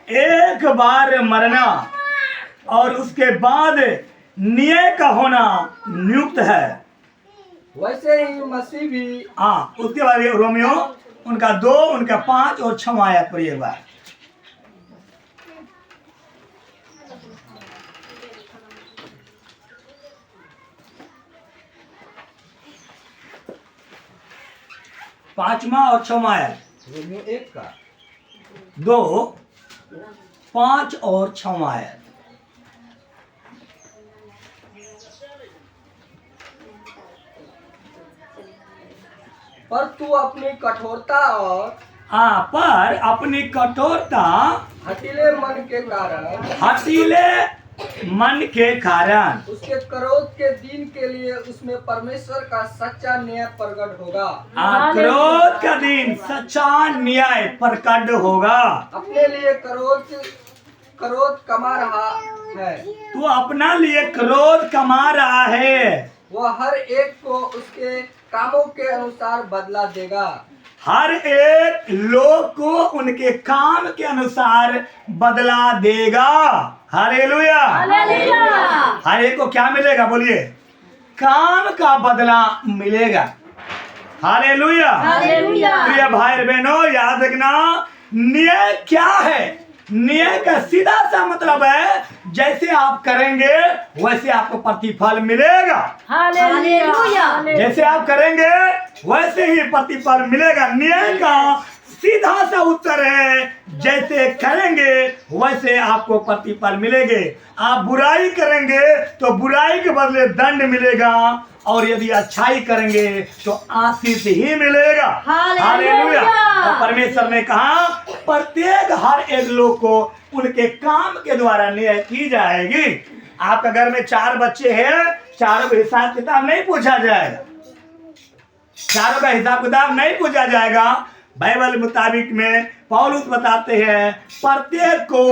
एक बार मरना और उसके बाद न्याय का होना नियुक्त है। वैसे ही मसीह भी हाँ, उसके बाद ये रोमियो उनका 2 उनका 5 और 6 आयत पर एक बार। पांचवा और 6 आयत, रोमियो 1 का 2, 5 और 6 आयत। पर तू अपनी कठोरता और पर अपनी कठोरता हठीले मन के कारण उसके क्रोध के दिन के लिए उसमें परमेश्वर का सच्चा न्याय प्रकट होगा। क्रोध का दिन सच्चा न्याय प्रकट होगा। अपने लिए क्रोध कमा रहा है, तू अपना लिए क्रोध कमा रहा है, वह हर एक को उसके कामों के अनुसार बदला देगा। हर एक लोग को उनके काम के अनुसार बदला देगा। हालेलुया। हर एक को क्या मिलेगा? बोलिए, काम का बदला मिलेगा। हालेलुया। प्रिय भाई बहनों, याद रखना, न्याय क्या है? न्याय का सीधा सा मतलब है, जैसे आप करेंगे वैसे आपको प्रतिफल मिलेगा। जैसे आप करेंगे वैसे ही प्रतिफल मिलेगा। न्याय का सीधा सा उत्तर है, जैसे करेंगे वैसे आपको प्रतिफल मिलेंगे। आप बुराई करेंगे तो बुराई के बदले दंड मिलेगा, और यदि अच्छाई करेंगे तो आशीष ही मिलेगा। हालेलुया। और परमेश्वर ने कहा प्रत्येक हर एक लोग को उनके काम के द्वारा न्याय की जाएगी। आपका घर में 4 बच्चे हैं, चारों का हिसाब किताब नहीं पूछा जाएगा। चारों का हिसाब किताब नहीं पूछा जाएगा। बाइबल मुताबिक में पौलुस बताते हैं प्रत्येक को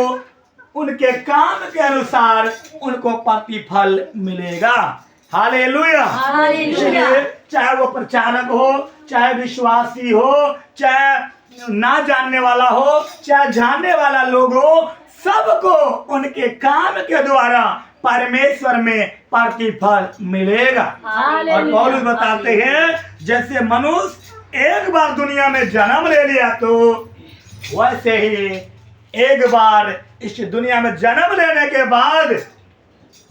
उनके काम के अनुसार उनको प्रतिफल मिलेगा। हालेलुया। इसलिए चाहे वो प्रचारक हो, चाहे विश्वासी हो, चाहे ना जानने वाला हो, चाहे जानने वाला लोग हो, सबको उनके काम के द्वारा परमेश्वर में प्रतिफल मिलेगा। और पौलुस बताते हैं जैसे मनुष्य एक बार दुनिया में जन्म ले लिया, तो वैसे ही एक बार इस दुनिया में जन्म लेने के बाद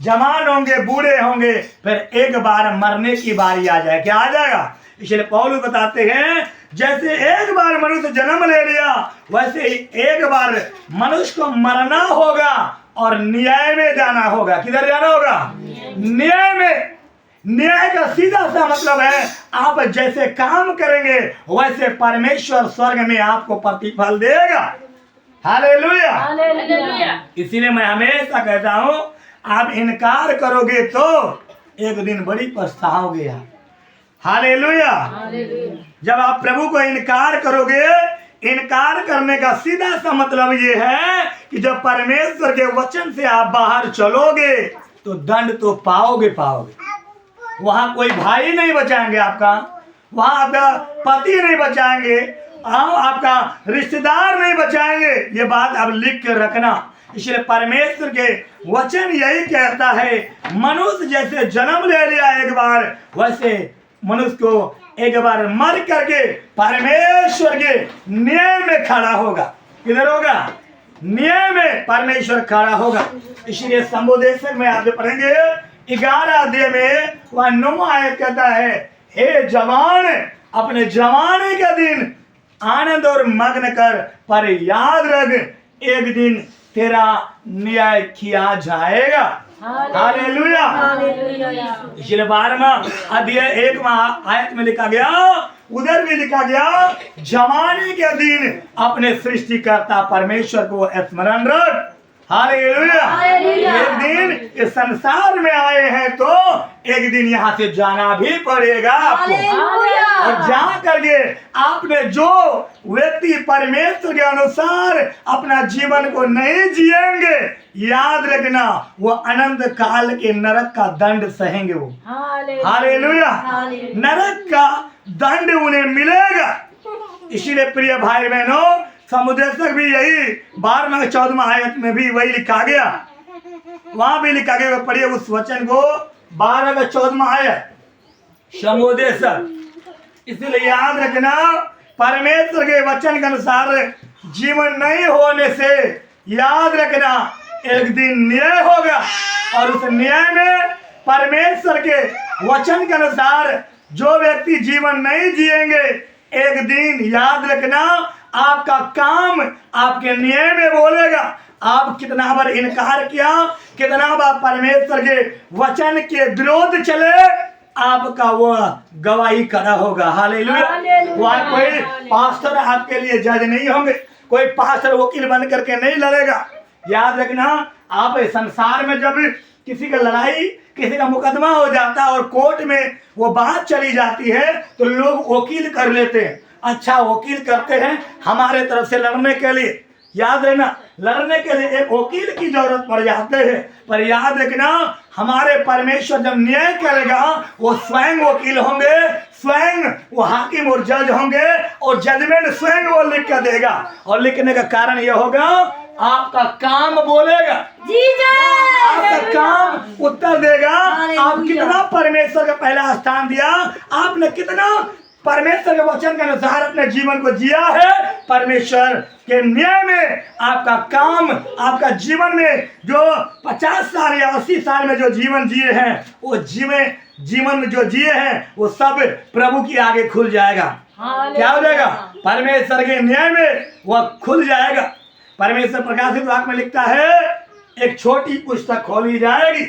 जवान होंगे, बूढ़े होंगे, फिर एक बार मरने की बारी आ जाए। क्या आ जाएगा? इसलिए पौलुस बताते हैं जैसे एक बार मनुष्य जन्म ले लिया, वैसे ही एक बार मनुष्य को मरना होगा और न्याय में जाना होगा। किधर जाना होगा? न्याय में। न्याय का सीधा सा मतलब है, आप जैसे काम करेंगे वैसे परमेश्वर स्वर्ग में आपको प्रतिफल देगा। हालेलुया। इसीलिए मैं हमेशा कहता हूं, आप इनकार करोगे तो एक दिन बड़ी पछताओगे। हालेलुया। जब आप प्रभु को इनकार करोगे, इनकार करने का सीधा सा मतलब ये है कि जब परमेश्वर के वचन से आप बाहर चलोगे तो दंड तो पाओगे। वहां कोई भाई नहीं बचाएंगे आपका, वहां आपका पति नहीं बचाएंगे, आपका रिश्तेदार नहीं बचाएंगे। ये बात आप लिख के रखना। इसलिए परमेश्वर के वचन यही कहता है, मनुष्य जैसे जन्म ले लिया एक बार, वैसे मनुष्य को एक बार मर करके परमेश्वर के न्याय में खड़ा होगा। किधर होगा? न्याय में परमेश्वर खड़ा होगा। इसलिए संबोधन में आप पढ़ेंगे 11 अध्याय में वह 9 आयत कहता है, हे जवान, अपने जवानी का दिन आनंद और मग्न कर, पर याद रख एक दिन तेरा न्याय किया जाएगा। हालेलुया। इसलिए 12वां अध्याय 1वां आयत में लिखा गया, उधर भी लिखा गया, जवानी के दिन अपने सृष्टिकर्ता परमेश्वर को स्मरण रख। हालेलुया। एक दिन इस संसार में आए हैं तो एक दिन यहाँ से जाना भी पड़ेगा आपको। और जा करके आपने जो व्यक्ति परमेश्वर के अनुसार अपना जीवन को नहीं जिएंगे, याद रखना वो अनंत काल के नरक का दंड सहेंगे। वो हालेलुया। नरक का दंड उन्हें मिलेगा। इसीलिए प्रिय भाई बहनों, समुदेशक भी यही 12वें 14वें आयत में भी वही लिखा गया, वहां भी लिखा गया। पढ़िए उस वचन को, 12वें 14वें आयत, समुदेशक। इसलिए याद रखना, परमेश्वर के वचन के अनुसार जीवन नहीं होने से याद रखना एक दिन न्याय होगा, और उस न्याय में परमेश्वर के वचन के अनुसार जो व्यक्ति जीवन नहीं जिएंगे, एक दिन याद रखना आपका काम आपके न्याय में बोलेगा। आप कितना बार इनकार किया, कितना बार परमेश्वर के वचन के विरोध चले, आपका वो गवाही करा होगा। हालेलुया। वहाँ कोई पास्टर आपके लिए जज नहीं होंगे, कोई पास्टर वकील बन करके नहीं लड़ेगा। याद रखना, आप संसार में जब किसी का लड़ाई, किसी का मुकदमा हो जाता है और कोर्ट में वो बात चली जाती है, तो लोग वकील कर लेते हैं, अच्छा वकील करते हैं हमारे तरफ से लड़ने के लिए। याद रखना, लड़ने के लिए एक वकील की जरूरत पड़ जाते हैं, पर याद रखना हमारे परमेश्वर जब न्याय करेगा, वो स्वयं वकील होंगे, स्वयं वो हाकिम और जज होंगे, और जजमेंट स्वयं वो लिख कर देगा। और लिखने का कारण यह होगा, आपका काम बोलेगा, आपका काम उत्तर देगा। आप कितना परमेश्वर का पहला स्थान दिया, आपने कितना परमेश्वर के वचन के अनुसार अपने जीवन को जिया है, परमेश्वर के न्याय में आपका काम, आपका जीवन में जो 50 साल या 80 साल में जो जीवन जिए हैं, वो जीवन में जो जिए हैं वो सब प्रभु की आगे खुल जाएगा। क्या हो जाएगा? परमेश्वर के न्याय में वह खुल जाएगा। परमेश्वर प्रकाशित वाक्य में लिखता है, एक छोटी पुस्तक खोली जाएगी।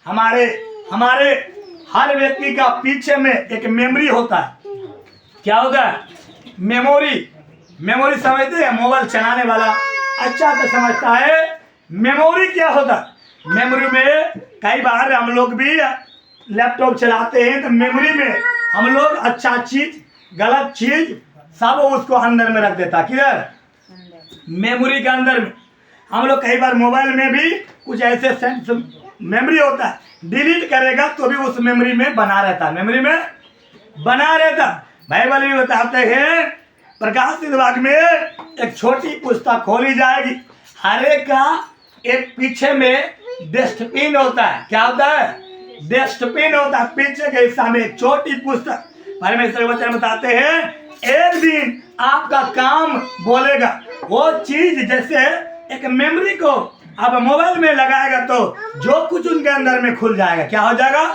हमारे हर व्यक्ति का पीछे में एक मेमोरी होता है। क्या होता है? मेमोरी समझते हैं? मोबाइल चलाने वाला अच्छा से समझता है मेमोरी क्या होता है। मेमोरी में कई बार हम लोग भी लैपटॉप चलाते हैं, तो मेमोरी में हम लोग अच्छा चीज, गलत चीज सब उसको अंदर में रख देता। किधर? मेमोरी के अंदर में। हम लोग कई बार मोबाइल में भी कुछ ऐसे मेमोरी होता है, डिलीट करेगा तो भी उस मेमोरी में बना रहता, मेमोरी में बना रहता। बाइबल भी बताते हैं, प्रकाशित वाक्य में एक छोटी पुस्तक खोली जाएगी। हर एक का एक पीछे में डस्टबिन होता है। क्या होता है? डस्टबिन होता है। पीछे के हिस्सा में एक छोटी पुस्तक। परमेश्वर के वचन बताते हैं, एक दिन आपका काम बोलेगा। वो चीज जैसे एक मेमोरी को आप मोबाइल में लगाएगा तो जो कुछ उनके अंदर में खुल जाएगा। क्या हो जाएगा?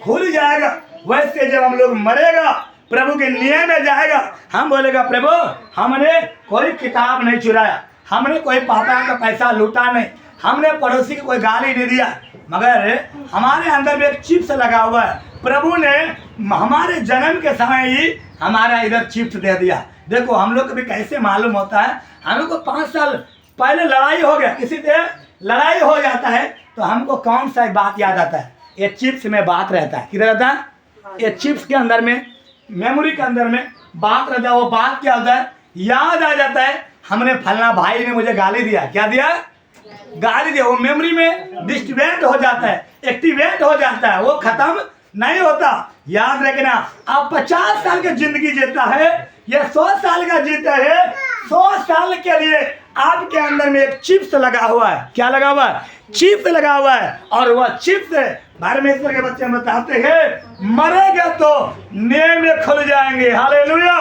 खुल जाएगा। वैसे जब हम लोग मरेगा, प्रभु के न्याय में जाएगा, हम बोलेगा, प्रभु हमने कोई किताब नहीं चुराया, हमने कोई पापा का पैसा लूटा नहीं, हमने पड़ोसी को कोई गाली नहीं दिया, मगर हमारे अंदर में एक चिप्स लगा हुआ है। प्रभु ने हमारे जन्म के समय ही हमारा इधर चिप्स दे दिया। देखो हम लोग को भी कैसे मालूम होता है, हम लोग को 5 साल पहले लड़ाई हो गया, किसी से लड़ाई हो जाता है तो हमको कौन सा बात याद आता है? ये चिप्स में बात रहता है। किधर रहता है? ये चिप्स के अंदर में, मेमोरी के अंदर में बात रहता है। वो बात क्या होता है? याद आ जाता है, हमने फलना भाई ने मुझे गाली दिया। क्या दिया? गाली दिया। वो मेमोरी में डिस्ट्रीब्यूट हो जाता है, एक्टिवेट हो जाता है, वो खत्म नहीं होता। याद रखना, आप 50 साल की जिंदगी जीता है या 100 साल का जीता है, 100 साल के लिए आपके अंदर में एक चिप्स लगा हुआ है। क्या लगा हुआ है? चिप्स लगा हुआ है। और वह चिप्स परमेश्वर के बच्चे बताते हैं, मरेगा तो न्याय में खुल जाएंगे। हालेलुया।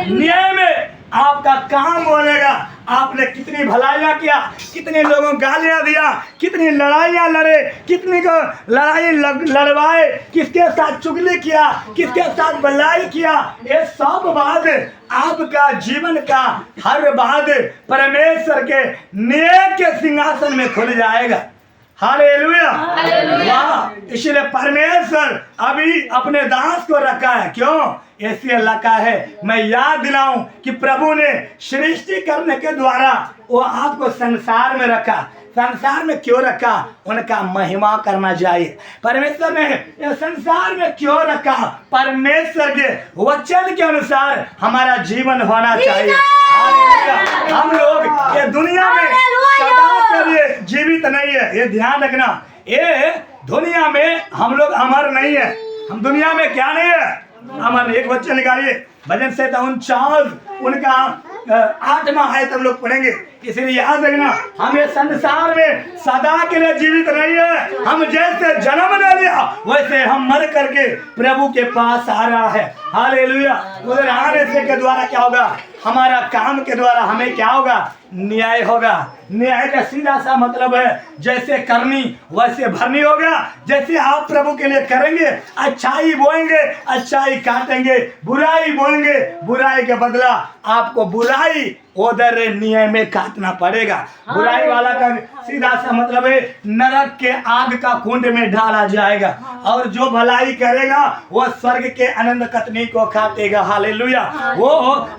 न्याय में आपका काम बोलेगा, आपने कितनी भलाइयाँ किया, कितने लोगों को गालियाँ दिया, कितनी लड़ाइयाँ लड़े, कितनी को लड़ाई लड़वाए, किसके साथ चुगली किया, किसके साथ भलाई किया, ये सब बात आपका जीवन का हर बात परमेश्वर के न्याय के सिंहासन में खुल जाएगा। हालेलुया। वाह। इसलिए परमेश्वर अभी अपने दास को रखा है। क्यों? ऐसे रखा है, मैं याद दिलाऊं कि प्रभु ने सृष्टि करने के द्वारा वो आपको संसार में रखा। संसार में क्यों रखा? उनका महिमा करना चाहिए। परमेश्वर ने ये संसार में क्यों रखा? परमेश्वर के वचन के अनुसार हमारा जीवन होना चाहिए। हम लोग ये दुनिया में सदा के लिए जीवित नहीं है, ये ध्यान रखना। ये दुनिया में हम लोग अमर नहीं है। हम दुनिया में क्या नहीं है? अमर। एक वचन निकालिए, भजन संहिता 49 उनका 8वां आयत हम लोग पढ़ेंगे। इसलिए याद रखना, हमें संसार में सदा के लिए जीवित नहीं है। हम जैसे जन्म ले लिया वैसे हम मर करके प्रभु के पास आ रहा है। हालेलुया। उधर आने से के द्वारा क्या होगा? हमारा काम के द्वारा हमें क्या होगा? न्याय होगा। न्याय का सीधा सा मतलब है जैसे करनी वैसे भरनी होगा। जैसे आप प्रभु के लिए करेंगे, अच्छाई बोएंगे अच्छाई काटेंगे, बुराई बोएंगे बुराई के बदला आपको बुराई उधर न्याय में काटना पड़ेगा। बुराई वाला का सीधा सा मतलब है नरक के आग का कुंड में डाला जाएगा, और जो भलाई करेगा वो स्वर्ग के आनंद कतनी को काटेगा। हालेलुया। वो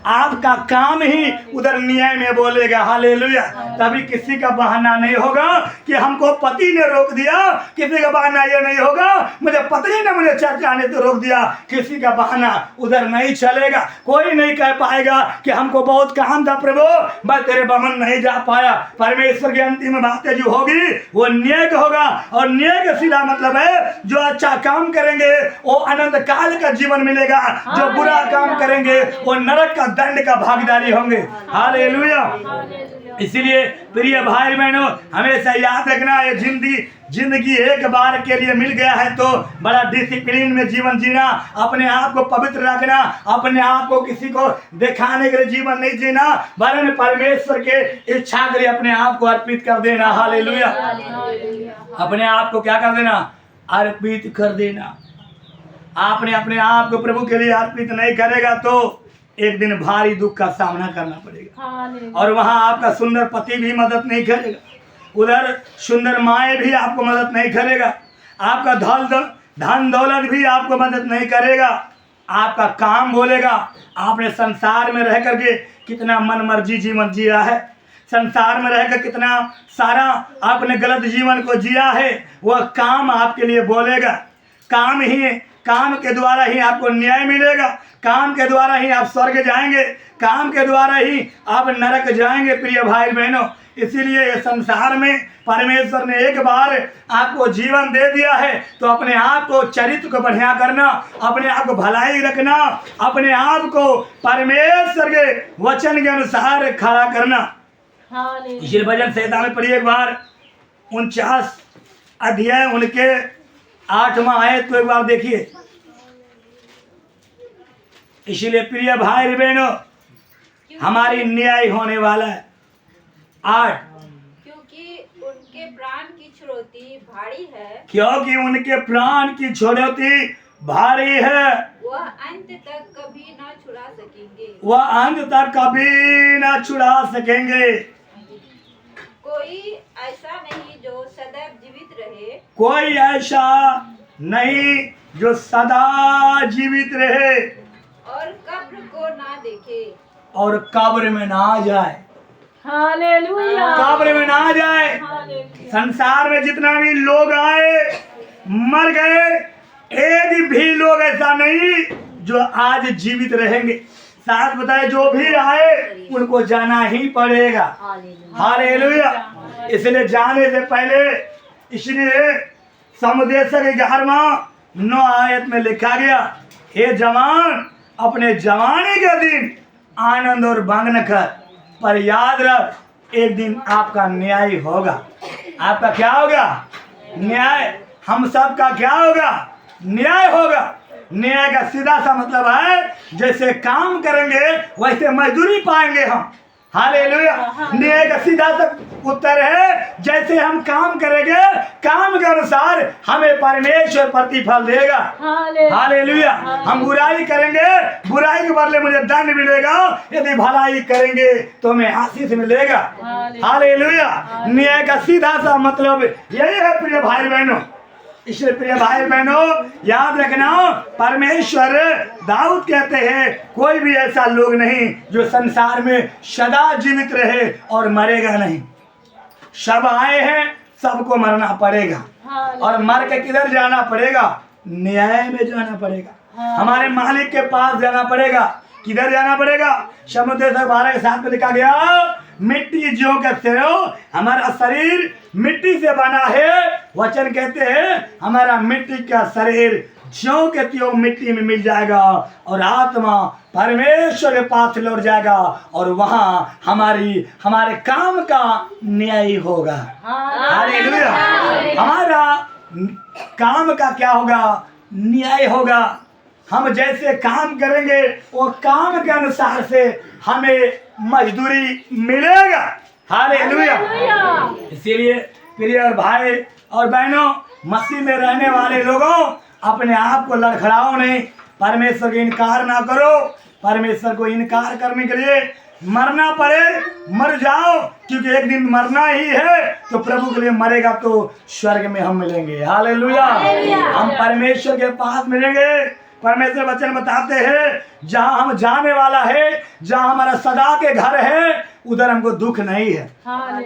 आपका काम ही उधर न्याय में बोलेगा। हालेलुया। तभी किसी का बहाना नहीं होगा कि हमको पति ने रोक दिया, किसी का बहाना ये नहीं होगा मुझे पत्नी ने मुझे चर्च आने तो रोक दिया, किसी का बहाना उधर नहीं चलेगा। कोई नहीं कह पाएगा कि हमको बहुत काम था प्रभु मैं तेरे बमन नहीं जा पाया। परमेश्वर की अंतिम बातें जो होगी वो न्याय का होगा, और न्याय का सीधा मतलब है जो अच्छा काम करेंगे वो अनंत काल का जीवन मिलेगा, जो बुरा काम करेंगे वो नरक का दंड का भागीदारी होंगे। हालेलुया। इसलिए प्रिय भाई बहनों, हमेशा याद रखना ये जिंदगी एक बार के लिए मिल गया है तो बड़ा डिसिप्लिन में जीवन जीना, अपने आप को पवित्र रखना, अपने आप को किसी को दिखाने के लिए जीवन नहीं जीना, वरन परमेश्वर के इच्छा के लिए अपने आप को अर्पित कर देना। हालेलुया। अपने आप को क्या कर देना? अर्पित कर देना। आपने अपने आप को प्रभु के लिए अर्पित नहीं करेगा तो एक दिन भारी दुख का सामना करना पड़ेगा, और वहां आपका सुंदर पति भी मदद नहीं करेगा, उधर सुंदर माए भी आपको मदद नहीं करेगा, आपका धन दौलत भी आपको मदद नहीं करेगा। आपका काम बोलेगा आपने संसार में रह करके कितना मन मर्जी जीवन जिया है, संसार में रहकर कितना सारा आपने गलत जीवन को जिया है, वह काम आपके लिए बोलेगा। काम के द्वारा ही आपको न्याय मिलेगा, काम के द्वारा ही आप स्वर्ग जाएंगे, काम के द्वारा ही आप नरक जाएंगे। प्रिय भाई बहनों, इसीलिए ये संसार में परमेश्वर ने एक बार आपको जीवन दे दिया है तो अपने आप को चरित्र को बढ़िया करना, अपने आप को भलाई रखना, अपने आप को परमेश्वर के वचन के अनुसार खड़ा करना। इसलिए भजन संहिता में पढ़िए एक बार 49 अध्याय उनके 8वां आयत को एक बार देखिए। इसलिए प्रिय भाई बहनों, हमारी न्याय होने वाला है। 8 क्योंकि उनके प्राण की छुड़ौती भारी है, क्योंकि उनके प्राण की छुड़ौती भारी है, वह अंत तक कभी न छुड़ा सकेंगे। वह अंत तक कभी न छुड़ा सकेंगे। कोई ऐसा नहीं जो सदैव जीवित रहे, कोई ऐसा नहीं जो सदा जीवित रहे और कब्र को ना देखे, और कब्र में ना जाए। हालेलुया। कब्र में ना जाए। संसार में जितना भी लोग आए मर गए, एक भी लोग ऐसा नहीं जो आज जीवित रहेंगे। साथ बताए जो भी आए उनको जाना ही पड़ेगा। हालेलुया। इसलिए जाने से पहले, इसलिए समुदेशक 11वां 9 आयत में लिखा गया, हे जवान अपने जवानी के दिन आनंद और भंग न कर, पर याद रख एक दिन आपका न्याय होगा। आपका क्या होगा? न्याय। हम सब का क्या होगा? न्याय होगा। न्याय का सीधा सा मतलब है जैसे काम करेंगे वैसे मजदूरी पाएंगे हम। हालेलुया। न्याय का सीधा सा उत्तर है जैसे हम काम करेंगे काम के अनुसार हमें परमेश्वर प्रतिफल देगा। हालेलुया। हम बुराई करेंगे बुराई के बदले मुझे दंड मिलेगा, यदि भलाई करेंगे तो हमें आशीष मिलेगा। हालेलुया। न्याय का सीधा सा मतलब यही है प्रिय भाई बहनों। इसलिए प्रिय भाई बहनों याद रखना, परमेश्वर दाऊद कहते हैं कोई भी ऐसा लोग नहीं जो संसार में सदा जीवित रहे और मरेगा नहीं। सब आए हैं, सबको मरना पड़ेगा, और मर के किधर जाना पड़ेगा? न्याय में जाना पड़ेगा, हमारे मालिक के पास जाना पड़ेगा। किधर जाना पड़ेगा? समुद्र 12 के 7 में लिखा गया, मिट्टी ज्यों कहते हो, हमारा शरीर मिट्टी से बना है। वचन कहते हैं हमारा मिट्टी का शरीर ज्यों के त्यों मिट्टी में मिल जाएगा और आत्मा परमेश्वर के पास लौट जाएगा और वहां हमारे काम का न्याय होगा। हालेलुया। हमारा काम का क्या होगा? न्याय होगा। हम जैसे काम करेंगे वो काम के अनुसार से हमें मजदूरी मिलेगा। हालेलुया। इसीलिए प्रिय और भाई और बहनों, मसीह में रहने वाले लोगों, अपने आप को लड़खड़ाओ नहीं, परमेश्वर का इनकार ना करो। परमेश्वर को इनकार करने के लिए मरना पड़े मर जाओ, क्योंकि एक दिन मरना ही है। तो प्रभु के लिए मरेगा तो स्वर्ग में हम मिलेंगे। हालेलुया। हम परमेश्वर के पास मिलेंगे। परमेश्वर वचन बताते हैं जहां हम जाने वाला है, जहां हमारा सदा के घर है, उधर हमको दुख नहीं है।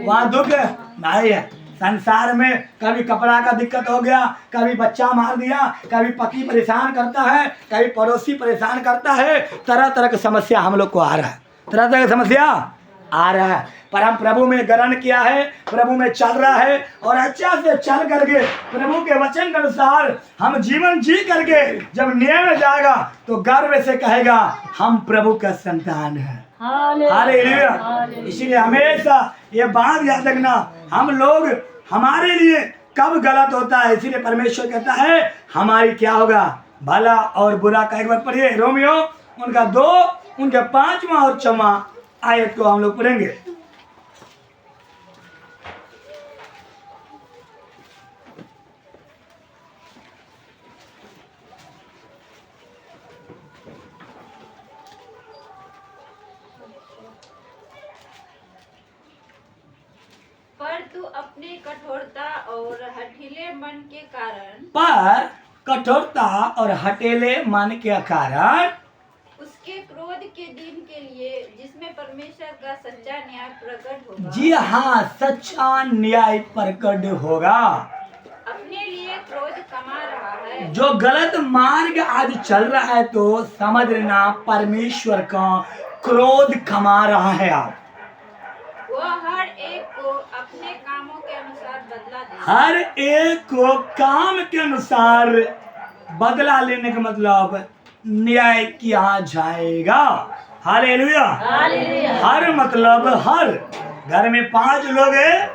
वहां दुख नहीं है। संसार में कभी कपड़ा का दिक्कत हो गया, कभी बच्चा मार दिया, कभी पति परेशान करता है, कभी पड़ोसी परेशान करता है, तरह तरह की समस्या हम लोग को आ रहा है, तरह तरह की समस्या आ रहा है। पर हम प्रभु में ग्रहण किया है, प्रभु में चल रहा है और अच्छा से चल करके प्रभु के वचन के अनुसार हम जीवन जी करके जब न्याय में जाएगा तो गर्व से कहेगा हम प्रभु का संतान है। हालेलुया। इसीलिए हमेशा ये बात याद रखना, हम लोग हमारे लिए कब गलत होता है, इसीलिए परमेश्वर कहता है हमारी क्या होगा? भला और बुरा का। एक बार पढ़िए रोमियो उनका 2 उनके 5वां और 6वां आयत को हम लोग पढ़ेंगे। पर तू अपने कठोरता और हठीले मन के कारण उसके क्रोध के दिन के लिए जिसमें परमेश्वर का सच्चा न्याय प्रकट होगा। जी हाँ, सच्चा न्याय प्रकट होगा। अपने लिए क्रोध कमा रहा है। जो गलत मार्ग आज चल रहा है तो समझना परमेश्वर का क्रोध कमा रहा है। आप वह हर एक को अपने कामों के अनुसार बदला देगा। हर एक को काम के अनुसार बदला लेने का मतलब न्याय किया जाएगा। हालेलुया। हर मतलब हर। घर में 5 लोग हैं,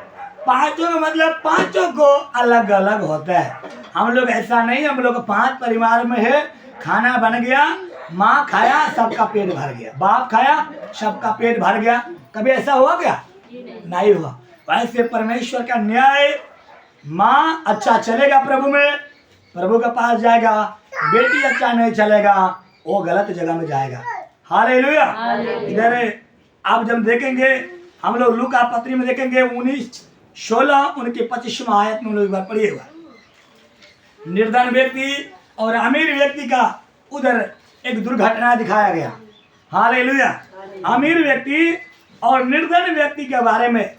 5 का मतलब 5 को अलग अलग होता है। हम लोग ऐसा नहीं, हम लोग 5 परिवार में है, खाना बन गया, माँ खाया सबका पेट भर गया, बाप खाया सबका पेट भर गया। कभी ऐसा हुआ क्या? नहीं हुआ। वैसे परमेश्वर का न्याय, माँ अच्छा चलेगा प्रभु में, प्रभु के पास जाएगा, बेटी अच्छा नहीं चलेगा वो गलत जगह में जाएगा। हालेलुया। इधर आप जब देखेंगे हम लोग लूका पत्री में देखेंगे 19:16 उनके 25वां आयत में लोग पढ़िए हुआ, निर्धन व्यक्ति और अमीर व्यक्ति का उधर एक दुर्घटना दिखाया गया। हालेलुया। अमीर व्यक्ति और निर्धन व्यक्ति के बारे में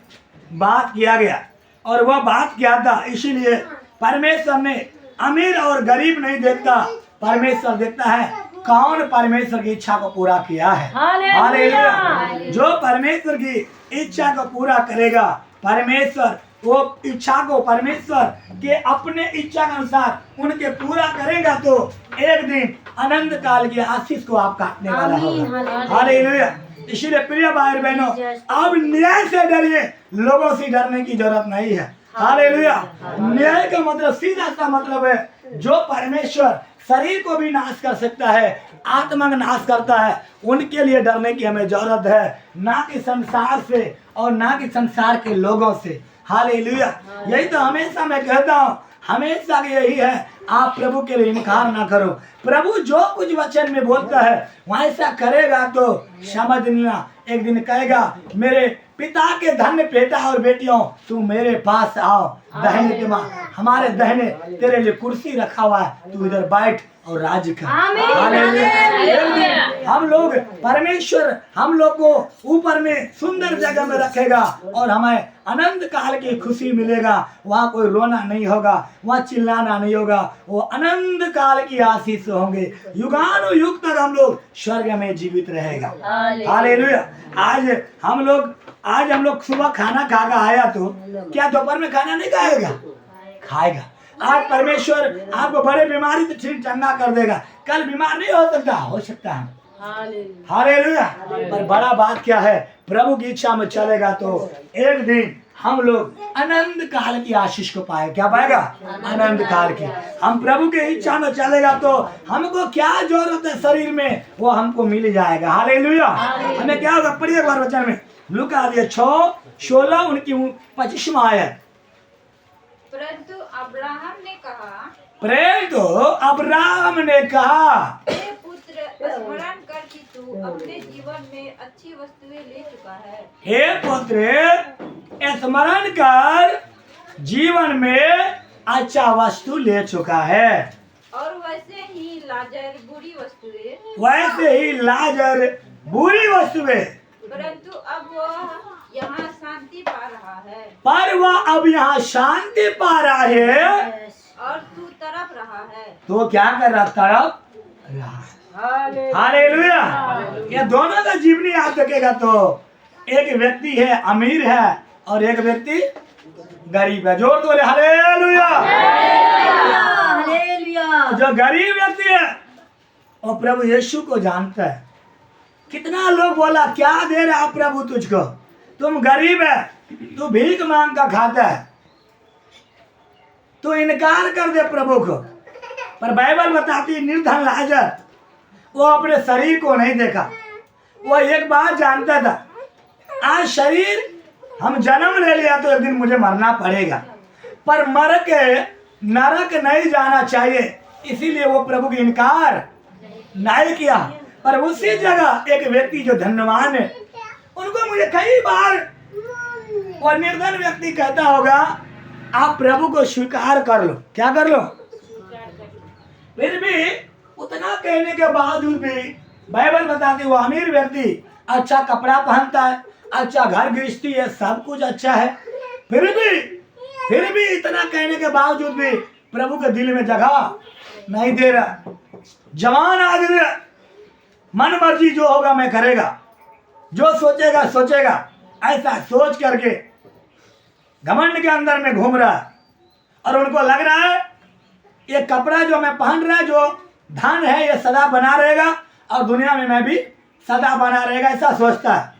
बात किया गया और वह बात क्या था, इसीलिए परमेश्वर ने अमीर और गरीब नहीं देखता, परमेश्वर देखता है कौन परमेश्वर की इच्छा को पूरा किया है। हालेलुया। जो परमेश्वर की इच्छा को पूरा करेगा, परमेश्वर वो इच्छा को परमेश्वर के अपने इच्छा के अनुसार उनके पूरा करेगा तो एक दिन अनंत काल की आशीष को आप काटने वाला होगा। हालेलुया। इसीलिए प्रिय भाई बहनों, अब न्याय से डरिए, लोगों से डरने की जरूरत नहीं है। हालेलुया। न्याय का मतलब सीधा सा मतलब है जो परमेश्वर शरीर को भी नाश कर सकता है, आत्मा का नाश करता है, उनके लिए डरने की हमें जरूरत है, ना कि संसार से और ना कि संसार के लोगों से। हालेलुया। यही तो हमेशा मैं कहता हूँ, हमेशा यही है, आप प्रभु के लिए इनकार ना करो। प्रभु जो कुछ वचन में बोलता है वैसा करेगा तो समझ लेना एक दिन कहेगा मेरे पिता के धन्य बेटा और बेटियों तुम मेरे पास आओ, दहने के माँ हमारे दहने तेरे लिए कुर्सी रखा हुआ है, तू इधर बैठ और राज कर। हम लोग परमेश्वर हम लोग को ऊपर में सुंदर जगह में रखेगा और हमें अनंत काल की खुशी मिलेगा। वहाँ कोई रोना नहीं होगा, वहाँ चिल्लाना नहीं होगा, वो अनंत काल की आशीष होंगे, युगानुयुग तक हम लोग स्वर्ग में जीवित रहेगा। हालेलुया। आज हम लोग सुबह खाना खा कर आया तो क्या दोपहर में खाना नहीं खाएगा? खाएगा। आज परमेश्वर आपको बड़े बीमारी से ठीक चंगा कर देगा, कल बीमार नहीं हो सकता है। हालेलुया। पर बड़ा बात क्या है, प्रभु की इच्छा में चलेगा तो एक दिन हम लोग अनंत काल की आशीष को पाए। क्या पाएगा? अनंत काल की। हम प्रभु के इच्छा में चलेगा तो हमको क्या जरूरत है शरीर में, वो हमको मिल जाएगा। हालेलुया। हमें क्या होगा? पढ़िए एक बार वचन में, लूका 6:16 उनकी 25वां आयत। परंतु अब्राहम ने कहा, हे पुत्र, स्मरण कर कि तू अपने जीवन में अच्छी वस्तुएं ले चुका है। हे पुत्र, स्मरण कर जीवन में अच्छा वस्तु ले चुका है। और वैसे ही लाजर बुरी वस्तुएं परंतु अब वह यहाँ शांति पा रहा है। पर वह अब यहाँ शांति पा रहा है और तू तड़प रहा है। तो क्या कर रहा? तड़प रहा। हालेलुया। ये दोनों का जीवनी आप देखेगा तो एक व्यक्ति है अमीर है और एक व्यक्ति गरीब है। जोर बोले हालेलुया। जो गरीब व्यक्ति है वो प्रभु यीशु को जानता है। कितना लोग बोला, क्या दे रहा प्रभु तुझको, तुम गरीब है, तू भीख मांग का खाता है, तू इनकार कर दे प्रभु को। पर बाइबल बताती है निर्धन लाजर वो अपने शरीर को नहीं देखा, वो एक बात जानता था, आज शरीर हम जन्म ले लिया तो एक दिन मुझे मरना पड़ेगा, पर मर के नरक नहीं जाना चाहिए, इसीलिए वो प्रभु की इनकार नहीं किया। पर उसी जगह एक व्यक्ति जो धन्यवान है, उनको मुझे कई बार वो निर्धन व्यक्ति कहता होगा, आप प्रभु को स्वीकार कर लो। क्या कर लो? फिर भी उतना कहने के बावजूद भी बाइबल बताती वो अमीर व्यक्ति अच्छा कपड़ा पहनता है, अच्छा घर गृहस्थी है, सब कुछ अच्छा है, फिर भी इतना कहने के बावजूद भी प्रभु के दिल में जगह नहीं दे रहा। जवान आदमी है, मन मर्जी जो होगा मैं करेगा, जो सोचेगा, ऐसा सोच करके घमंड के अंदर में घूम रहा है। और उनको लग रहा है ये कपड़ा जो मैं पहन रहा है, जो धन है, ये सदा बना रहेगा और दुनिया में मैं भी सदा बना रहेगा, ऐसा सोचता है।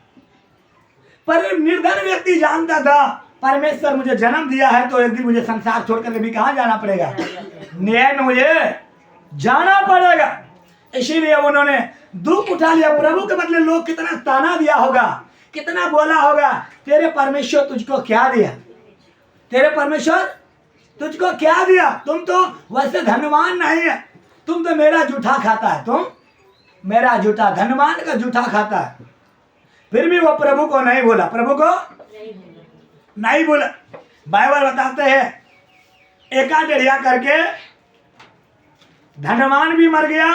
पर निर्धन व्यक्ति जानता था परमेश्वर मुझे जन्म दिया है तो एक दिन मुझे संसार छोड़ करके भी कहाँ जाना पड़ेगा, न्याय में मुझे जाना पड़ेगा। इसीलिए उन्होंने दुख उठा लिया। प्रभु के बदले लोग कितना ताना दिया होगा, कितना बोला होगा, तेरे परमेश्वर तुझको क्या दिया, तेरे परमेश्वर तुझको क्या दिया, तुम तो वैसे धनवान नहीं है, तुम तो मेरा जूठा खाता है, तुम मेरा जूठा, धनवान का जूठा खाता है। फिर भी वो प्रभु को नहीं बोला, प्रभु को नहीं बोला। बाइबल बताते हैं एका डेढ़िया करके धनवान भी मर गया,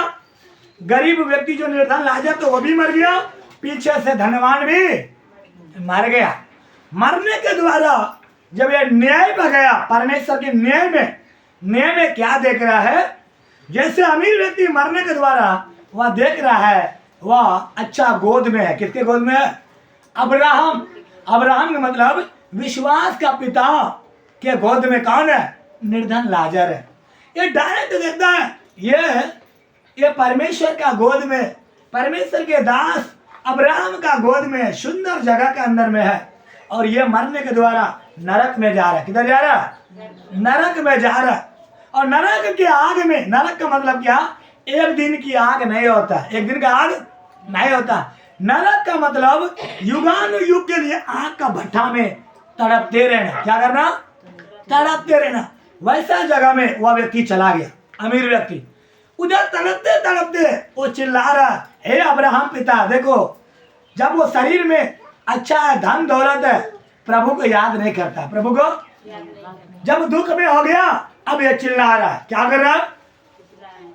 गरीब व्यक्ति जो निर्धन लाजर तो वो भी मर गया, पीछे से धनवान भी मर गया। मरने के द्वारा जब ये न्याय पर गया, परमेश्वर के न्याय में क्या देख रहा है, जैसे अमीर व्यक्ति मरने के द्वारा वह देख रहा है वह अच्छा गोद में है। किसके गोद में है? अब्राहम का मतलब विश्वास का पिता के गोद में कौन है? निर्धन लाजर है। ये डायरेक्ट देखता है ये परमेश्वर का गोद में, परमेश्वर के दास अब्राहम का गोद में सुंदर जगह के अंदर में है, और ये मरने के द्वारा नरक में जा रहा है। किधर जा रहा है? नरक में जा रहा है। और नरक की आग में, नरक का मतलब क्या? एक दिन की आग नहीं होता, एक दिन का आग नहीं होता। नरक का मतलब युगानुयुग के लिए आग का भट्ठा में तड़पते रहना। क्या करना? तड़पते रहना। वैसा जगह में वह व्यक्ति चला गया, अमीर व्यक्ति। उधर तड़पते तड़पते वो चिल्ला रहा, हे अब्राहम पिता, देखो जब वो शरीर में अच्छा है, धन दौलत है, प्रभु को याद नहीं करता, प्रभु को जब दुख में हो गया अब ये चिल्ला रहा है। क्या कर रहा है?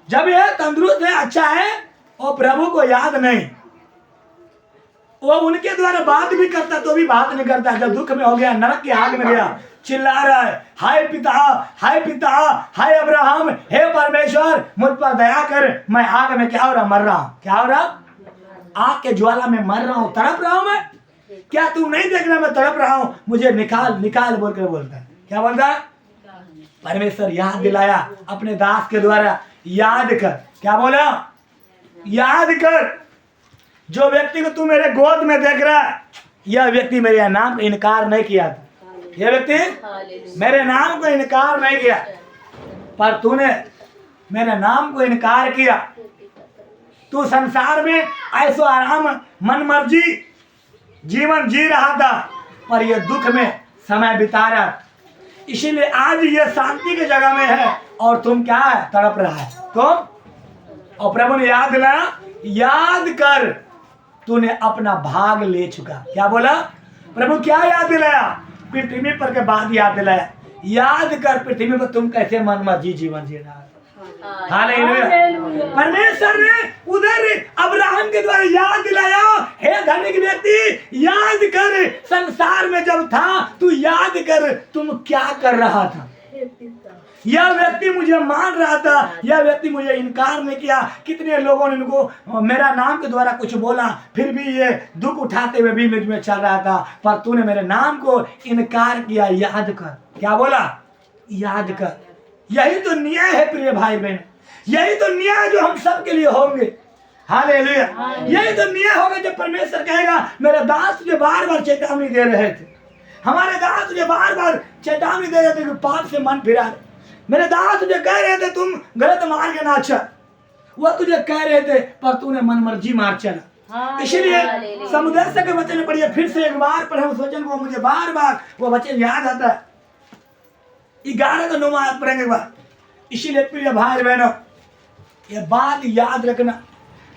जब ये तंदुरुस्त है, अच्छा है, वो प्रभु को याद नहीं, वो उनके द्वारा बात भी करता तो भी बात नहीं करता। जब दुख में हो गया, नरक की आग में गया, चिल्ला रहा है, हाय पिता, हाय पिता, हाय अब्राहम, हे परमेश्वर मुझ पर दया कर, मैं आग में क्या हो रहा, मर रहा हूँ। क्या हो रहा? आग के ज्वाला में मर रहा हूँ, तड़प रहा हूँ मैं। क्या तू नहीं देख रहा मैं तड़प रहा हूँ? मुझे निकाल निकाल बोल कर बोलता है। क्या बोलता है? परमेश्वर याद दिलाया अपने दास के द्वारा, याद कर। क्या बोला? याद कर। जो व्यक्ति को तू मेरे गोद में देख रहा है, यह व्यक्ति मेरे नाम का इनकार नहीं किया था। यह व्यक्ति मेरे नाम को इनकार नहीं किया, पर तूने मेरे नाम को इनकार किया। तू संसार में ऐसो आराम मन मर्जी जीवन जी रहा था, पर यह दुख में समय बिता रहा। इसीलिए आज ये शांति की जगह में है और तुम क्या है? तड़प रहा है तुम। और प्रभु ने याद दिलाया, याद कर तूने अपना भाग ले चुका। क्या बोला? प्रभु क्या याद दिलाया? पृथ्वी पर के बाद याद दिलाया, याद कर पृथ्वी पर तुम कैसे मन मर्जी जीवन जी रहा। हालेलुया। परमेश्वर ने उधर अब्राहम के द्वारा याद दिलाया, हे धनिक व्यक्ति, याद कर संसार में जब था तू याद कर तुम क्या कर रहा था। यह व्यक्ति मुझे मान रहा था, यह व्यक्ति मुझे इनकार नहीं किया। कितने लोगों ने इनको मेरा नाम के द्वारा कुछ बोला, फिर भी ये दुख उठाते हुए भी मुझ में चल रहा था, पर तूने मेरे नाम को इनकार किया। याद कर। क्या बोला? याद कर। यही तो न्याय है प्रिय भाई बहन, यही तो न्याय जो हम सब के लिए होंगे। हालेलुया। यही तो न्याय होगा जब परमेश्वर कहेगा, मेरे दास तुझे बार बार चेतावनी दे रहे थे, हमारे दास तुझे बार बार चेतावनी दे रहे थे कि पाप से मन फिरा। मेरे दास तुझे कह रहे थे तुम गलत मार्ग ना चल, वह तुझे कह रहे थे पर तूने मन मर्जी मार्ग चला। इसलिए समुद्र के वचन पढ़िए, फिर से एक बार पढ़े उस वचन को, मुझे बार बार वो वचन याद आता है। 11 का 9 आयत पढ़ेंगे एक बार। इसीलिए प्रिय भाई बहनों, ये बात याद रखना।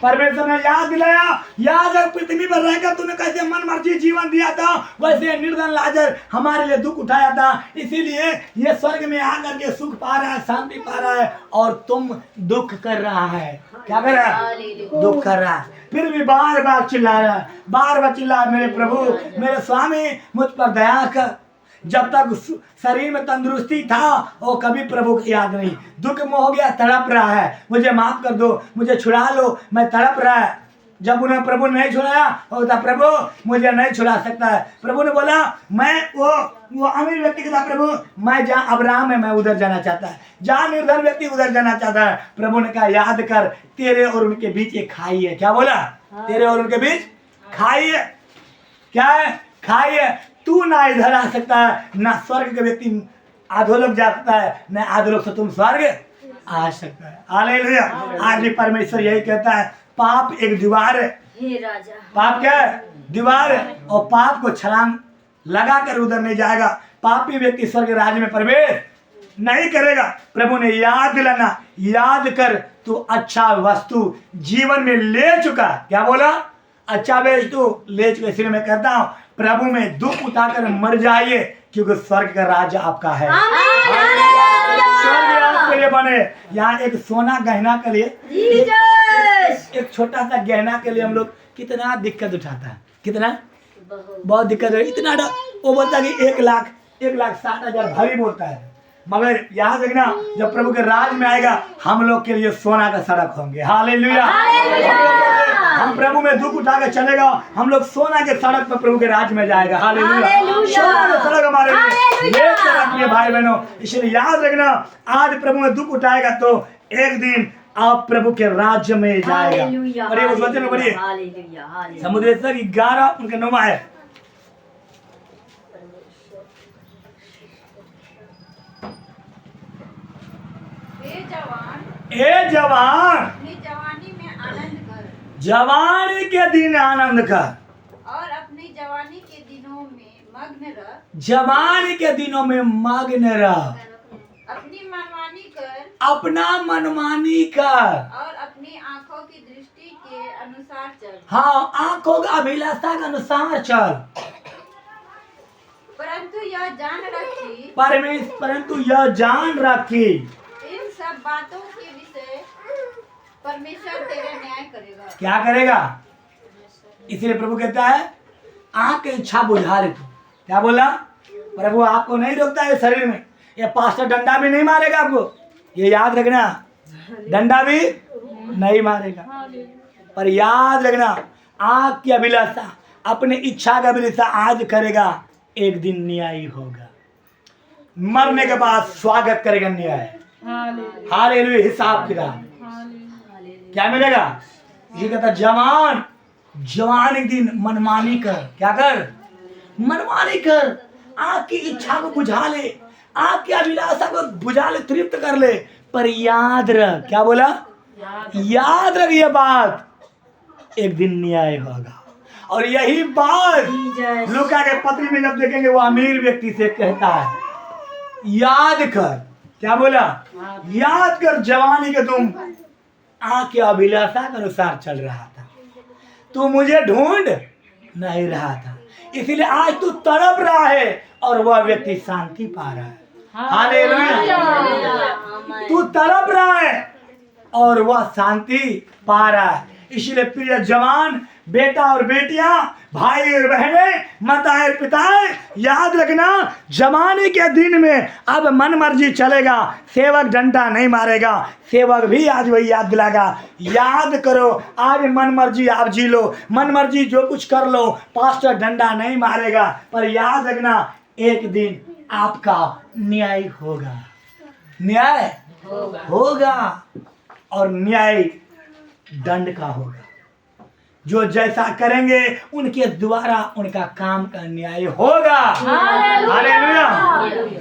परमेश्वर ने याद दिलाया, याद है पृथ्वी पर रहकर तूने कैसे मन मर्जी जीवन दिया था, वैसे निर्धन लाजर हमारे लिए दुख उठाया था। इसीलिए ये स्वर्ग में आकर के सुख पा रहा है, शांति पा रहा है, और तुम दुख कर रहा है। क्या कर रहा है? दुख कर रहा है। फिर भी बार बार चिल्ला रहा है, बार बार चिल्ला, मेरे प्रभु मेरे स्वामी मुझ पर दया कर। जब तक शरीर में तंदुरुस्ती था वो कभी प्रभु की याद नहीं। दुख में हो गया, तड़प रहा है, मुझे माफ कर दो, मुझे छुड़ा लो, मैं तड़प रहा है। जब उन्हें प्रभु ने नहीं छुड़ाया, होता प्रभु मुझे नहीं छुड़ा सकता है। प्रभु ने बोला, मैं वो अमीर व्यक्ति के साथ, प्रभु मैं जहाँ अब्राहम है मैं उधर जाना चाहता है, जहाँ निर्धन व्यक्ति उधर जाना चाहता है। प्रभु ने कहा, याद कर तेरे और उनके बीच एक खाई है। क्या बोला? तेरे और उनके बीच खाई है। क्या है? खाई है। तू ना इधर आ सकता है, ना स्वर्ग के व्यक्ति अधोलोक जा सकता है, ना अधोलोक से तुम स्वर्ग आ सकता है। हालेलुया। आज भी परमेश्वर यही कहता है, पाप एक दीवार है। पाप क्या है? दीवार है, और पाप को छलांग लगा कर उधर नहीं जाएगा। पापी व्यक्ति स्वर्ग राज्य में प्रवेश नहीं करेगा। प्रभु ने याद दिलाना, याद कर तू अच्छा वस्तु जीवन में ले चुका। क्या बोला? अच्छा वस्तु ले चुका। इसलिए मैं कहता हूँ, प्रभु में दुख उठाकर मर जाइए, क्योंकि स्वर्ग का राज्य आपका है। स्वर्ग आपके लिए बने। यहाँ एक सोना गहना के लिए, एक छोटा सा गहना के लिए हम लोग कितना दिक्कत उठाता है, कितना बहुत दिक्कत है। इतना वो बोलता है कि 1,60,000 भारी बोलता है, मगर याद रखना जब प्रभु के राज में आएगा हम लोग के लिए सोना का सड़क होंगे। हालेलुया। हम प्रभु में दुख उठा के चलेगा, हम लोग सोना के सड़क पर प्रभु के राज में जाएगा। हालेलुया। सोना का सड़क हमारे लिए रखिए भाई बहनों। इसलिए याद रखना, आज प्रभु में दुख उठाएगा तो एक दिन आप प्रभु के राज्य में जाएगा। और ये उस वचन में पढ़िए, समुद्र 11 उनके 9 है। ए जवान, अपनी जवानी में आनंद कर, जवानी के दिन आनंद कर, और अपनी जवानी के दिनों में मग्न रह। जवानी के दिनों में मग्न रह। अपनी मनमानी कर, अपना मनमानी कर, और अपनी आंखों की दृष्टि के अनुसार चल। हाँ, आंखों का अभिलाषा के अनुसार चल। परंतु यह जान रखी, परंतु यह जान रखी, इन सब बातों के विषय परमेश्वर तेरा न्याय करेगा। क्या करेगा? इसलिए प्रभु कहता है, आंख की इच्छा बुझा ले तू। क्या बोला? प्रभु आपको नहीं रोकता है शरीर में। ये पास्टर डंडा भी नहीं मारेगा आपको, ये याद रखना। डंडा भी नहीं मारेगा, पर याद रखना, आंख की अभिलाषा, अपने इच्छा का अभिलाषा आज करेगा, एक दिन न्याय होगा। मरने के बाद स्वागत करेगा न्याय। हालेलुया। हिसाब किताब क्या मिलेगा? ये कहता जवान एक दिन मनमानी कर, क्या कर? मनमानी कर, आँख की इच्छा को बुझा ले, आँख की अभिलाषा को बुझा ले, तृप्त कर ले, पर याद रख, क्या बोला? याद रख ये बात, एक दिन न्याय होगा। और यही बात लूका के पत्री में जब देखेंगे वो अमीर व्यक्ति से कहता है, याद कर, क्या बोला? याद कर जवानी के तुम आँख की अभिलाषा के अनुसार चल रहा था, तू मुझे ढूंढ नहीं रहा था, इसलिए आज तू तड़प रहा है और वह व्यक्ति शांति पा रहा है। हालेलुया। तू तड़प रहा है और वह शांति पा रहा है। इसलिए प्रिय जवान बेटा और बेटियां, भाई और बहनें, माताएं और पिताएं, याद रखना जवानी के दिन में अब मन मर्जी चलेगा, सेवक डंडा नहीं मारेगा, सेवक भी आज वही याद दिलाएगा। याद करो, आज मन मर्जी आप जी लो, मन मर्जी जो कुछ कर लो, पास्टर डंडा नहीं मारेगा, पर याद रखना एक दिन आपका न्याय होगा, न्याय होगा और न्याय दंड का होगा। जो जैसा करेंगे उनके द्वारा उनका काम का न्याय होगा। हालेलुया।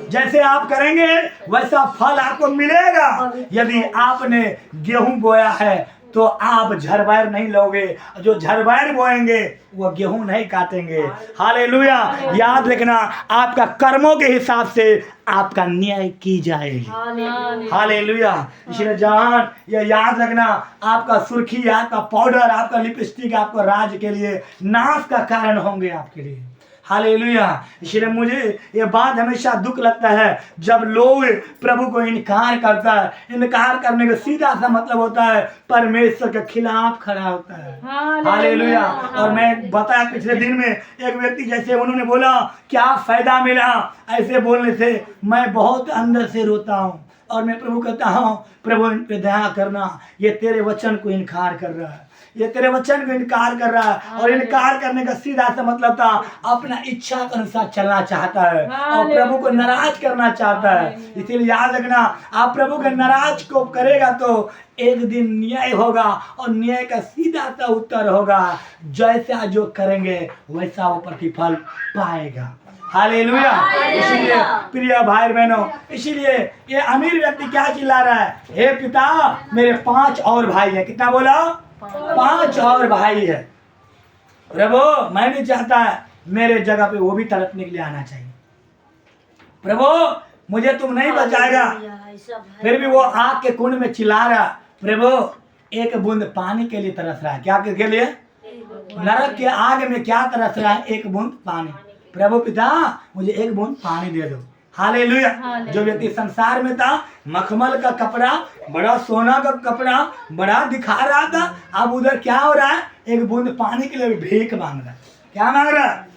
जैसे आप करेंगे वैसा फल आपको मिलेगा। यदि आपने गेहूं बोया है तो आप झरबैर नहीं लोगे, जो झरबैर बोएंगे वो गेहूं नहीं काटेंगे। हालेलुया। याद रखना आपका कर्मों के हिसाब से आपका न्याय की जाएगी। हालेलुया। इसलिए जवान ये याद रखना, आपका सुर्खी, आपका पाउडर, आपका लिपस्टिक आपको राज के लिए नाश का कारण होंगे आपके लिए। हालेलुया। इसलिए मुझे ये बात हमेशा दुख लगता है जब लोग प्रभु को इनकार करता है। इनकार करने का सीधा सा मतलब होता है परमेश्वर के खिलाफ खड़ा होता है। हालेलुया। और मैं बताया पिछले दिन में एक व्यक्ति, जैसे उन्होंने बोला क्या फायदा मिला ऐसे बोलने से, मैं बहुत अंदर से रोता हूँ और मैं प्रभु कहता हूँ प्रभु इन पे दया करना, ये तेरे वचन को इनकार कर रहा है, ये तेरे वचन को इनकार कर रहा है। और इनकार करने का सीधा सा मतलब था अपना इच्छा के अनुसार चलना चाहता है और प्रभु को नाराज करना चाहता है। इसीलिए याद रखना, आप प्रभु के नाराज को करेगा तो एक दिन न्याय होगा और न्याय का सीधा सा उत्तर होगा, जैसा जो करेंगे वैसा वो प्रतिफल पाएगा। हालेलुया। इसीलिए प्रिय भाई बहनों, इसीलिए ये अमीर व्यक्ति क्या चिल्ला रहा है, हे पिता मेरे 5 और भाई है। कितना बोला? 5 और भाई है। प्रभु मैं नहीं चाहता मेरे जगह पे वो भी तड़पने के लिए आना चाहिए। प्रभु मुझे तुम नहीं बचाएगा। फिर भी वो आग के कुंड में चिल्ला रहा, प्रभु एक बूंद पानी के लिए तरस रहा है। क्या के लिए? नरक के आग में क्या तरस रहा है? एक बूंद पानी। प्रभु पिता मुझे एक बूंद पानी दे दो। हालेलुया। जो व्यक्ति संसार में था, मखमल का कपड़ा, बड़ा सोना का कपड़ा बड़ा दिखा रहा था, अब उधर क्या हो रहा है? एक बूंद पानी के लिए भीख मांग रहा है। क्या मांग रहा है?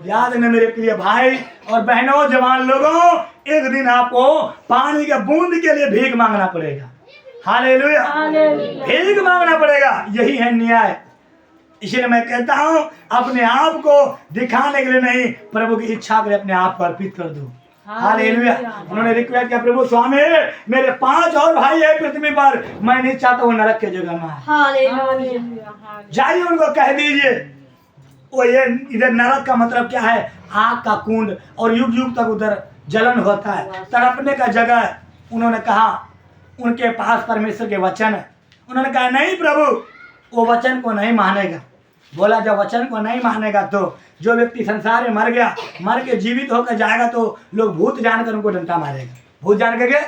याद है मेरे प्रिय भाई और बहनों, जवान लोगों, एक दिन आपको पानी के बूंद के लिए भीख मांगना पड़ेगा। हालेलुया। भीख मांगना पड़ेगा। यही है न्याय। इसलिए मैं कहता हूं अपने आप को दिखाने के लिए नहीं, प्रभु की इच्छा के लिए अपने आप को अर्पित कर दो। हालेलुया। उन्होंने रिक्वेस्ट किया, प्रभु स्वामी मेरे 5 और भाई है पृथ्वी पर, मैं नहीं चाहता वो नरक के जगह में आए। जाइए उनको कह दीजिए। वो ये इधर नरक का मतलब क्या है? आग का कुंड, और युग युग तक उधर जलन होता है, तड़पने का जगह है। उन्होंने कहा उनके पास परमेश्वर के वचन है। उन्होंने कहा नहीं प्रभु, वो वचन को नहीं मानेगा। बोला जब वचन को नहीं मानेगा तो जो व्यक्ति संसार में मर गया, मर के जीवित होकर जाएगा तो लोग भूत जानकर उनको डंडा मारेगा। भूत जान करके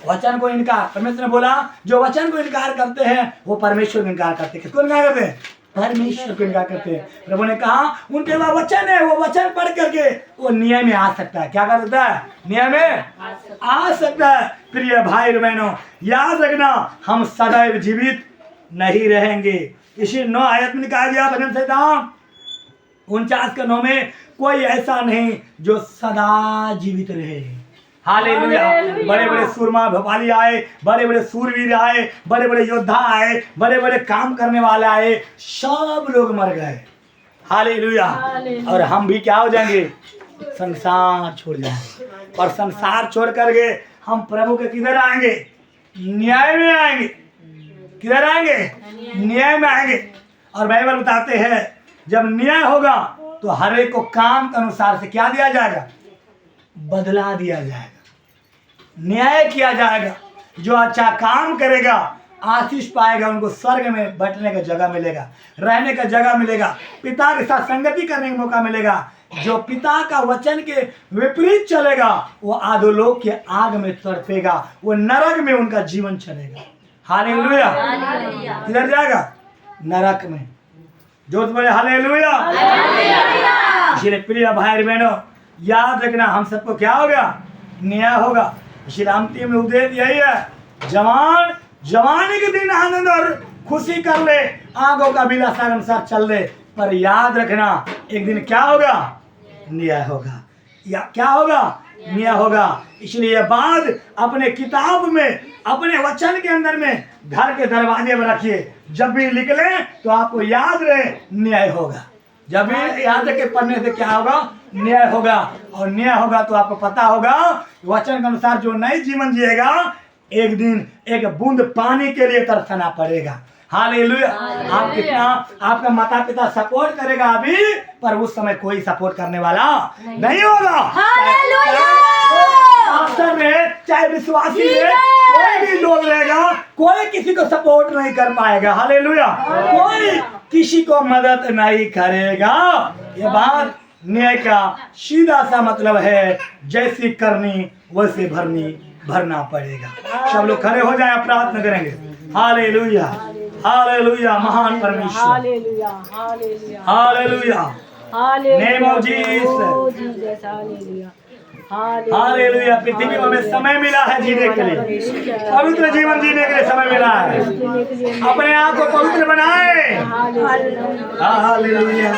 वचन को इनकार। परमेश्वर ने बोला जो वचन को इनकार करते हैं वो परमेश्वर को इनकार करते हैं। किसको इनकार करते हैं? परमेश्वर को इनकार करते हैं। प्रभु ने कहा उनके पास वचन है, वो वचन पढ़ करके वो न्याय में आ सकता है। क्या कर सकता है? न्याय में आ सकता है। प्रिय भाई बहनों, याद रखना हम सदैव जीवित नहीं रहेंगे। इसी 9 आयत में कहा गया भजन संहिता 49:9 में, कोई ऐसा नहीं जो सदा जीवित रहे। हालेलुया। बड़े बड़े सूरमा भोपाली आए, बड़े बड़े सूरवीर आए, बड़े बड़े योद्धा आए, बड़े बड़े काम करने वाले आए, सब लोग मर गए। हालेलुया। और हम भी क्या हो जाएंगे? संसार छोड़ जाएंगे। और संसार छोड़ करके हम प्रभु के किधर आएंगे? न्याय में आएंगे। किधर आएंगे? न्याय में आएंगे। और बाइबल बताते हैं जब न्याय होगा तो हर एक को काम के अनुसार से क्या दिया जाएगा? बदला दिया जाएगा, न्याय किया जाएगा। जो अच्छा काम करेगा आशीष पाएगा, उनको स्वर्ग में बैठने का जगह मिलेगा, रहने का जगह मिलेगा, पिता के साथ संगति करने का मौका मिलेगा। जो पिता का वचन के विपरीत चलेगा वो अधोलोक के आग में तड़पेगा, वो नरक में उनका जीवन चलेगा। हालेलुया। किधर जाएगा? नरक में। जोर से बोले हालेलुया। इसलिए प्रिय भाई बहनों, याद रखना हम सबको क्या होगा? न्याय होगा। इसलिए अंतिम उपदेश यही है, जवानी के दिन आनंद और खुशी कर ले, आंखों का अभिलाषा अनुसार चल ले, पर याद रखना एक दिन क्या होगा? न्याय होगा। या क्या होगा? न्याय होगा। इसलिए यह बात अपने किताब में, अपने वचन के अंदर में, घर के दरवाजे में रखिए। जब भी निकले तो आपको याद रहे न्याय होगा। जब भी याद रखे पढ़ने से क्या होगा? न्याय होगा। और न्याय होगा तो आपको पता होगा वचन के अनुसार जो नई जीवन जिएगा एक दिन एक बूंद पानी के लिए तरसना पड़ेगा। हालेलुया। आप कितना आपका माता पिता सपोर्ट करेगा अभी, पर उस समय कोई सपोर्ट करने वाला नहीं होगा। अवसर में चाहे विश्वासी में कोई भी लोग रहेगा, कोई किसी को सपोर्ट नहीं कर पाएगा। हालेलुया। कोई किसी को मदद नहीं करेगा। ये बात न्याय का सीधा सा मतलब है, जैसी करनी वैसे भरना पड़ेगा। सब लोग खड़े हो जाए, प्रार्थना करेंगे। Hallelujah, hallelujah. महान परमेश्वर, hallelujah, hallelujah, hallelujah. Hallelujah. Name of Jesus, hallelujah, hallelujah. पृथ्वी में हमें समय मिला है जीने के लिए, पवित्र जीवन जीने के लिए समय मिला है। अपने आप को पवित्र बनाए। हालेलुया। हालेलुया।